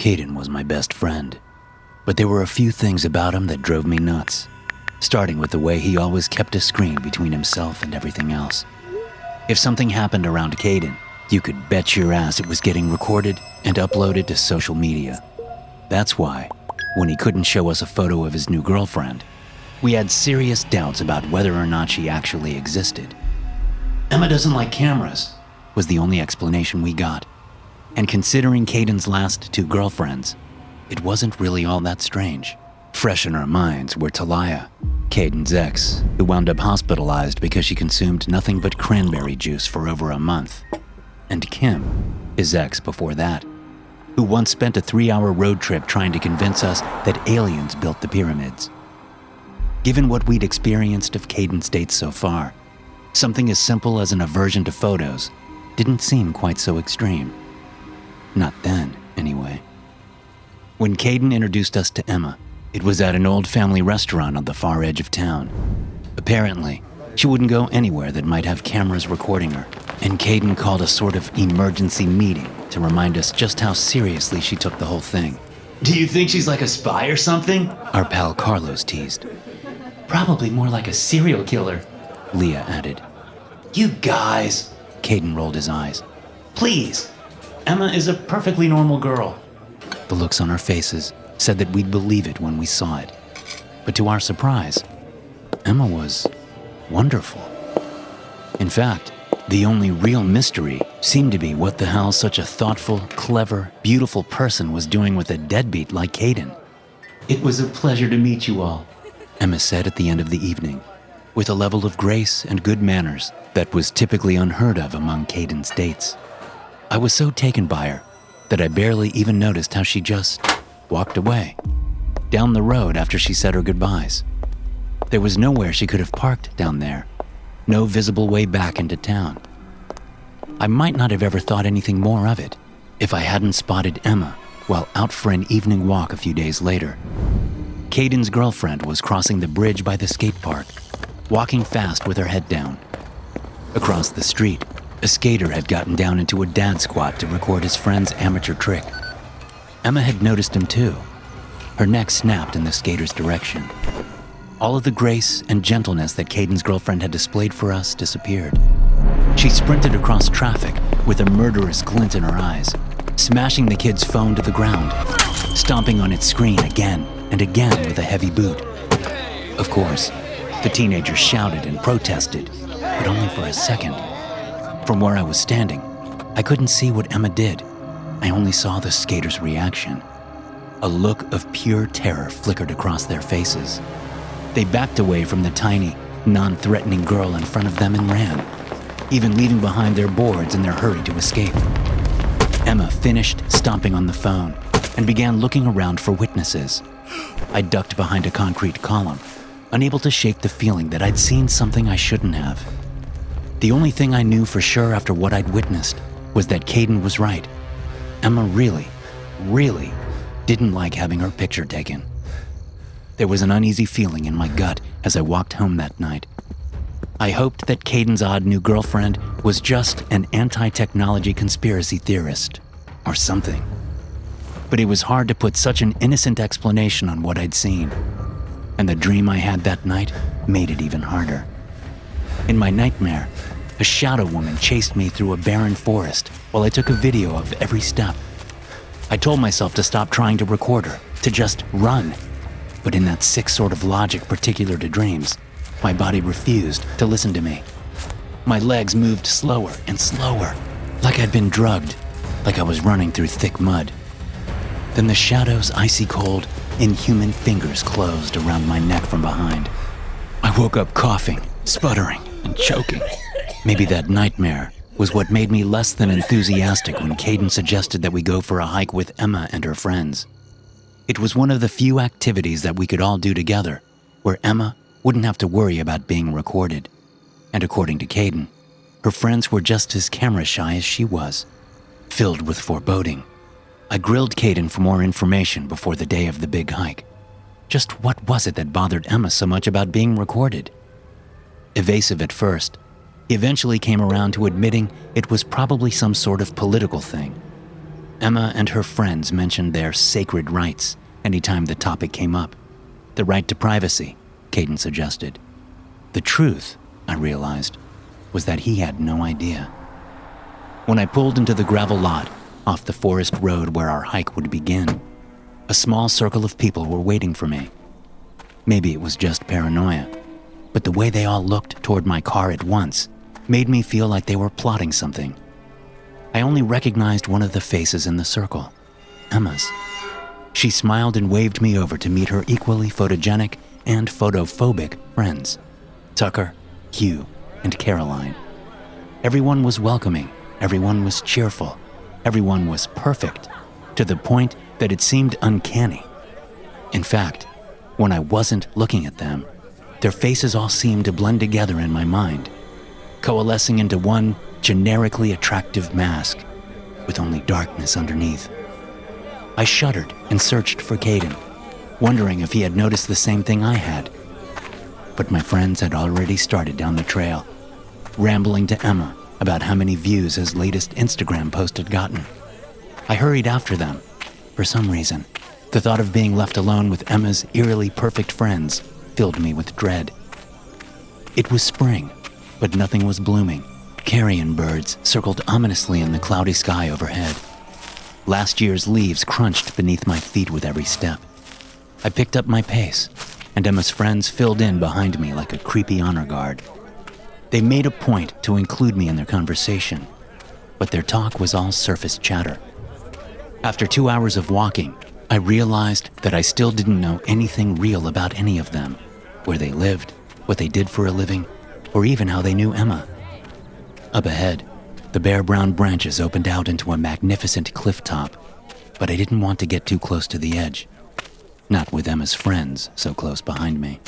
Caden was my best friend, but there were a few things about him that drove me nuts, starting with the way he always kept a screen between himself and everything else. If something happened around Caden, you could bet your ass it was getting recorded and uploaded to social media. That's why, when he couldn't show us a photo of his new girlfriend, we had serious doubts about whether or not she actually existed. "Emma doesn't like cameras," was the only explanation we got. And considering Caden's last two girlfriends, it wasn't really all that strange. Fresh in our minds were Talia, Caden's ex, who wound up hospitalized because she consumed nothing but cranberry juice for over a month, and Kim, his ex before that, who once spent a 3-hour road trip trying to convince us that aliens built the pyramids. Given what we'd experienced of Caden's dates so far, something as simple as an aversion to photos didn't seem quite so extreme. Not then, anyway. When Caden introduced us to Emma, it was at an old family restaurant on the far edge of town. Apparently, she wouldn't go anywhere that might have cameras recording her, and Caden called a sort of emergency meeting to remind us just how seriously she took the whole thing. "Do you think she's like a spy or something?" our pal Carlos teased. "Probably more like a serial killer," Leah added. "You guys," Caden rolled his eyes. "Please, Emma is a perfectly normal girl." The looks on our faces said that we'd believe it when we saw it. But to our surprise, Emma was wonderful. In fact, the only real mystery seemed to be what the hell such a thoughtful, clever, beautiful person was doing with a deadbeat like Caden. "It was a pleasure to meet you all," Emma said at the end of the evening, with a level of grace and good manners that was typically unheard of among Caden's dates. I was so taken by her that I barely even noticed how she just walked away, down the road after she said her goodbyes. There was nowhere she could have parked down there, no visible way back into town. I might not have ever thought anything more of it if I hadn't spotted Emma while out for an evening walk a few days later. Caden's girlfriend was crossing the bridge by the skate park, walking fast with her head down. Across the street, a skater had gotten down into a dad squat to record his friend's amateur trick. Emma had noticed him too. Her neck snapped in the skater's direction. All of the grace and gentleness that Caden's girlfriend had displayed for us disappeared. She sprinted across traffic with a murderous glint in her eyes, smashing the kid's phone to the ground, stomping on its screen again and again with a heavy boot. Of course, the teenager shouted and protested, but only for a second. From where I was standing, I couldn't see what Emma did. I only saw the skater's reaction. A look of pure terror flickered across their faces. They backed away from the tiny, non-threatening girl in front of them and ran, even leaving behind their boards in their hurry to escape. Emma finished stomping on the phone and began looking around for witnesses. I ducked behind a concrete column, unable to shake the feeling that I'd seen something I shouldn't have. The only thing I knew for sure after what I'd witnessed was that Caden was right. Emma really didn't like having her picture taken. There was an uneasy feeling in my gut as I walked home that night. I hoped that Caden's odd new girlfriend was just an anti-technology conspiracy theorist or something. But it was hard to put such an innocent explanation on what I'd seen. And the dream I had that night made it even harder. In my nightmare, a shadow woman chased me through a barren forest while I took a video of every step. I told myself to stop trying to record her, to just run. But in that sick sort of logic particular to dreams, my body refused to listen to me. My legs moved slower and slower, like I'd been drugged, like I was running through thick mud. Then the shadow's icy cold, inhuman fingers closed around my neck from behind. I woke up coughing, sputtering, and choking. Maybe that nightmare was what made me less than enthusiastic when Caden suggested that we go for a hike with Emma and her friends. It was one of the few activities that we could all do together, where Emma wouldn't have to worry about being recorded. And according to Caden, her friends were just as camera shy as she was, filled with foreboding. I grilled Caden for more information before the day of the big hike. Just what was it that bothered Emma so much about being recorded? Evasive at first, he eventually came around to admitting it was probably some sort of political thing. Emma and her friends mentioned their sacred rights anytime the topic came up. The right to privacy, Caden suggested. The truth, I realized, was that he had no idea. When I pulled into the gravel lot off the forest road where our hike would begin, a small circle of people were waiting for me. Maybe it was just paranoia, but the way they all looked toward my car at once made me feel like they were plotting something. I only recognized one of the faces in the circle, Emma's. She smiled and waved me over to meet her equally photogenic and photophobic friends, Tucker, Hugh, and Caroline. Everyone was welcoming, everyone was cheerful, everyone was perfect, to the point that it seemed uncanny. In fact, when I wasn't looking at them, their faces all seemed to blend together in my mind, coalescing into one generically attractive mask with only darkness underneath. I shuddered and searched for Caden, wondering if he had noticed the same thing I had. But my friends had already started down the trail, rambling to Emma about how many views his latest Instagram post had gotten. I hurried after them. For some reason, the thought of being left alone with Emma's eerily perfect friends filled me with dread. It was spring, but nothing was blooming. Carrion birds circled ominously in the cloudy sky overhead. Last year's leaves crunched beneath my feet with every step. I picked up my pace, and Emma's friends filled in behind me like a creepy honor guard. They made a point to include me in their conversation, but their talk was all surface chatter. After 2 hours of walking, I realized that I still didn't know anything real about any of them, where they lived, what they did for a living, or even how they knew Emma. Up ahead, the bare brown branches opened out into a magnificent cliff top, but I didn't want to get too close to the edge. Not with Emma's friends so close behind me.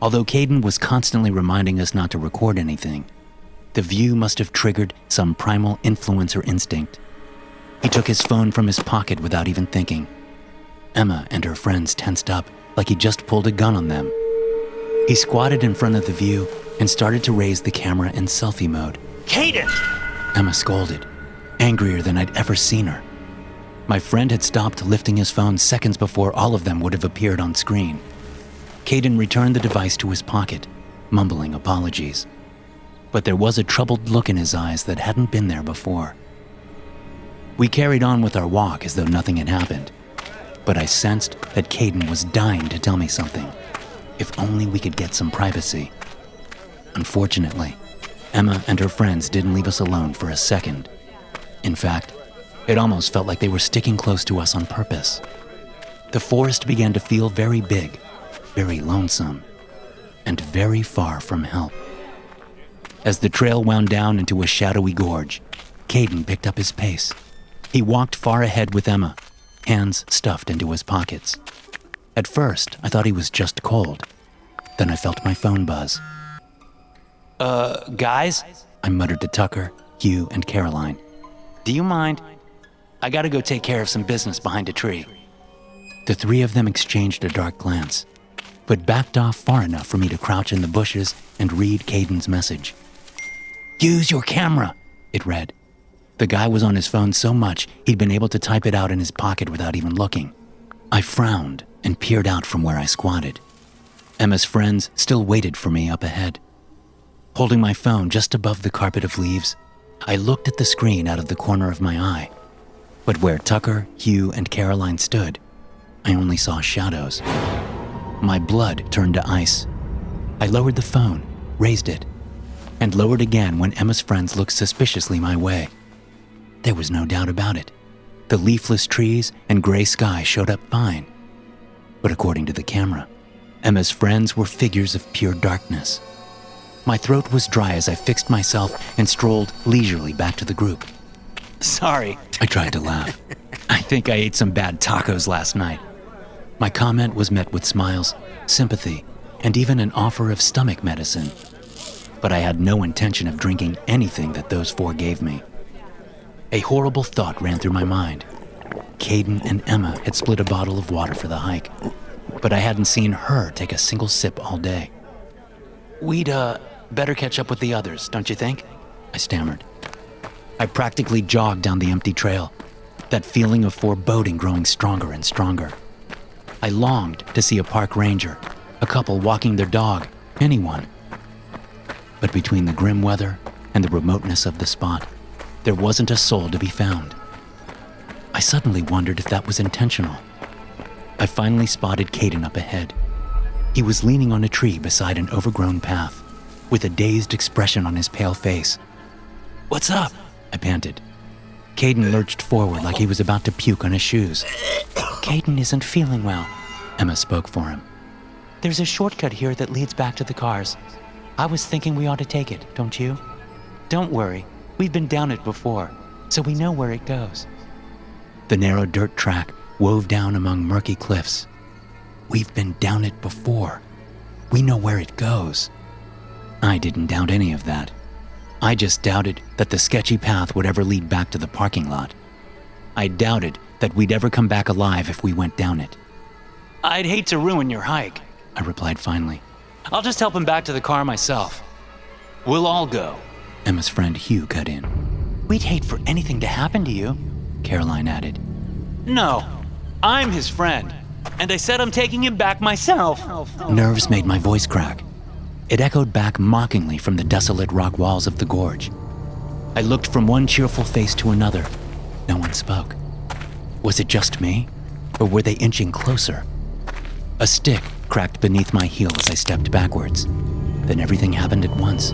Although Caden was constantly reminding us not to record anything, the view must have triggered some primal influencer instinct. He took his phone from his pocket without even thinking. Emma and her friends tensed up like he just pulled a gun on them. He squatted in front of the view and started to raise the camera in selfie mode. Caden! Emma scolded, angrier than I'd ever seen her. My friend had stopped lifting his phone seconds before all of them would have appeared on screen. Caden returned the device to his pocket, mumbling apologies. But there was a troubled look in his eyes that hadn't been there before. We carried on with our walk as though nothing had happened, but I sensed that Caden was dying to tell me something. If only we could get some privacy. Unfortunately, Emma and her friends didn't leave us alone for a second. In fact, it almost felt like they were sticking close to us on purpose. The forest began to feel very big, very lonesome, and very far from help. As the trail wound down into a shadowy gorge, Caden picked up his pace. He walked far ahead with Emma, hands stuffed into his pockets. At first, I thought he was just cold. Then I felt my phone buzz. Guys? I muttered to Tucker, Hugh, and Caroline. Do you mind? I gotta go take care of some business behind a tree. The three of them exchanged a dark glance, but backed off far enough for me to crouch in the bushes and read Caden's message. Use your camera, it read. The guy was on his phone so much he'd been able to type it out in his pocket without even looking. I frowned and peered out from where I squatted. Emma's friends still waited for me up ahead. Holding my phone just above the carpet of leaves, I looked at the screen out of the corner of my eye. But where Tucker, Hugh, and Caroline stood, I only saw shadows. My blood turned to ice. I lowered the phone, raised it, and lowered again when Emma's friends looked suspiciously my way. There was no doubt about it. The leafless trees and gray sky showed up fine. But according to the camera, Emma's friends were figures of pure darkness. My throat was dry as I fixed myself and strolled leisurely back to the group. Sorry, I tried to laugh. I think I ate some bad tacos last night. My comment was met with smiles, sympathy, and even an offer of stomach medicine. But I had no intention of drinking anything that those four gave me. A horrible thought ran through my mind. Caden and Emma had split a bottle of water for the hike, but I hadn't seen her take a single sip all day. We'd, better catch up with the others, don't you think? I stammered. I practically jogged down the empty trail. that feeling of foreboding growing stronger and stronger. I longed to see a park ranger, a couple walking their dog, anyone. But between the grim weather and the remoteness of the spot, there wasn't a soul to be found. I suddenly wondered if that was intentional. I finally spotted Caden up ahead. He was leaning on a tree beside an overgrown path, with a dazed expression on his pale face. "What's up?" I panted. Caden lurched forward like he was about to puke on his shoes. "Caden isn't feeling well," Emma spoke for him. "There's a shortcut here that leads back to the cars. I was thinking we ought to take it, don't you? Don't worry, we've been down it before, so we know where it goes." The narrow dirt track wove down among murky cliffs. We've been down it before. We know where it goes. I didn't doubt any of that. I just doubted that the sketchy path would ever lead back to the parking lot. I doubted that we'd ever come back alive if we went down it. "I'd hate to ruin your hike," I replied finally. "I'll just help him back to the car myself." "We'll all go," Emma's friend Hugh cut in. "We'd hate for anything to happen to you," Caroline added. "No, I'm his friend, and I said I'm taking him back myself." Nerves made my voice crack. It echoed back mockingly from the desolate rock walls of the gorge. I looked from one cheerful face to another. No one spoke. Was it just me, or were they inching closer? A stick cracked beneath my heel as I stepped backwards. Then everything happened at once.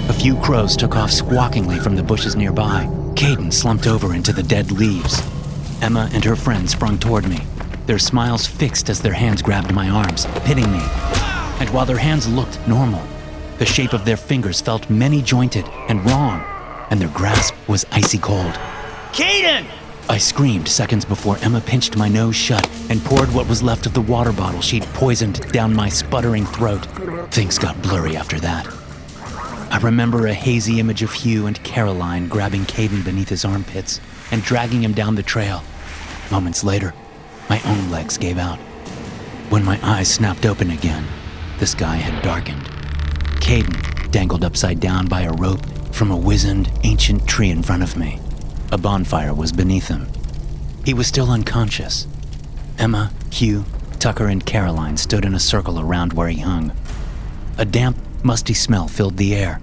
A few crows took off squawkingly from the bushes nearby. Caden slumped over into the dead leaves. Emma and her friend sprung toward me, their smiles fixed as their hands grabbed my arms, pinning me. And while their hands looked normal, the shape of their fingers felt many-jointed and wrong, and their grasp was icy cold. "Caden!" I screamed seconds before Emma pinched my nose shut and poured what was left of the water bottle she'd poisoned down my sputtering throat. Things got blurry after that. I remember a hazy image of Hugh and Caroline grabbing Caden beneath his armpits and dragging him down the trail. Moments later, my own legs gave out. When my eyes snapped open again, the sky had darkened. Caden dangled upside down by a rope from a wizened, ancient tree in front of me. A bonfire was beneath him. He was still unconscious. Emma, Hugh, Tucker, and Caroline stood in a circle around where he hung. A damp, musty smell filled the air,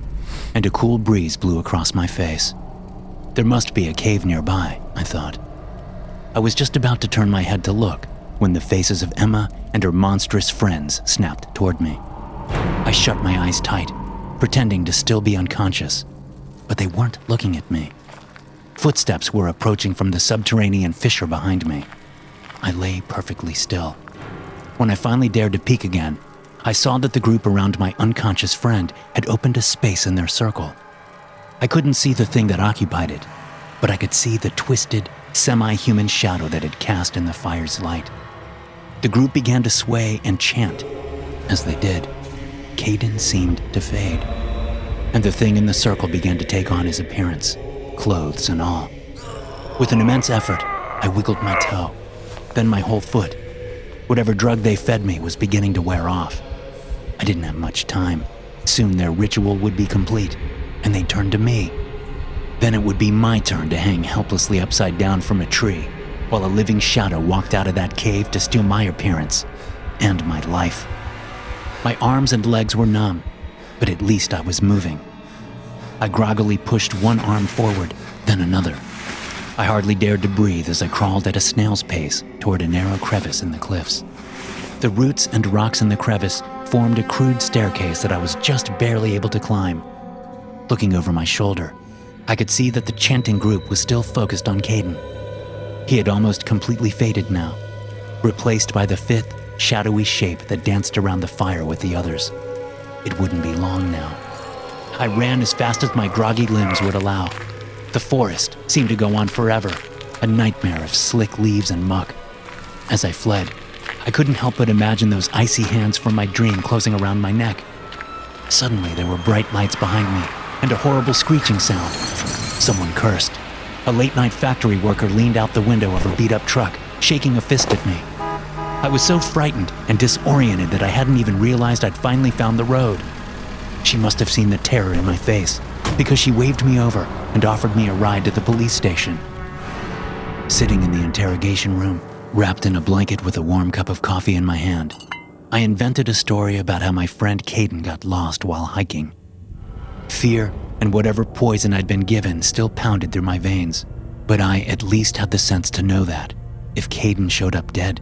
and a cool breeze blew across my face. There must be a cave nearby, I thought. I was just about to turn my head to look when the faces of Emma and her monstrous friends snapped toward me. I shut my eyes tight, pretending to still be unconscious, but they weren't looking at me. Footsteps were approaching from the subterranean fissure behind me. I lay perfectly still. When I finally dared to peek again, I saw that the group around my unconscious friend had opened a space in their circle. I couldn't see the thing that occupied it, but I could see the twisted, semi-human shadow that it cast in the fire's light. The group began to sway and chant. As they did, Caden seemed to fade, and the thing in the circle began to take on his appearance, clothes and all. With an immense effort, I wiggled my toe, then my whole foot. Whatever drug they fed me was beginning to wear off. I didn't have much time. Soon their ritual would be complete, and they'd turn to me. Then it would be my turn to hang helplessly upside down from a tree, while a living shadow walked out of that cave to steal my appearance and my life. My arms and legs were numb, but at least I was moving. I groggily pushed one arm forward, then another. I hardly dared to breathe as I crawled at a snail's pace toward a narrow crevice in the cliffs. The roots and rocks in the crevice formed a crude staircase that I was just barely able to climb. Looking over my shoulder, I could see that the chanting group was still focused on Caden. He had almost completely faded now, replaced by the fifth, shadowy shape that danced around the fire with the others. It wouldn't be long now. I ran as fast as my groggy limbs would allow. The forest seemed to go on forever, a nightmare of slick leaves and muck. As I fled, I couldn't help but imagine those icy hands from my dream closing around my neck. Suddenly, there were bright lights behind me and a horrible screeching sound. Someone cursed. A late-night factory worker leaned out the window of her beat-up truck, shaking a fist at me. I was so frightened and disoriented that I hadn't even realized I'd finally found the road. She must have seen the terror in my face, because she waved me over and offered me a ride to the police station. Sitting in the interrogation room, wrapped in a blanket with a warm cup of coffee in my hand, I invented a story about how my friend Caden got lost while hiking. Fear and whatever poison I'd been given still pounded through my veins, but I at least had the sense to know that, if Caden showed up dead,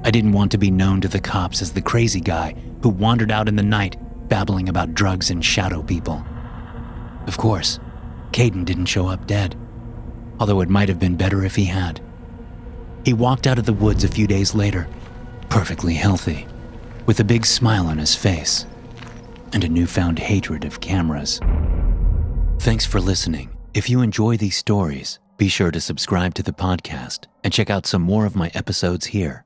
I didn't want to be known to the cops as the crazy guy who wandered out in the night babbling about drugs and shadow people. Of course, Caden didn't show up dead, although it might have been better if he had. He walked out of the woods a few days later, perfectly healthy, with a big smile on his face and a newfound hatred of cameras. Thanks for listening. If you enjoy these stories, be sure to subscribe to the podcast and check out some more of my episodes here.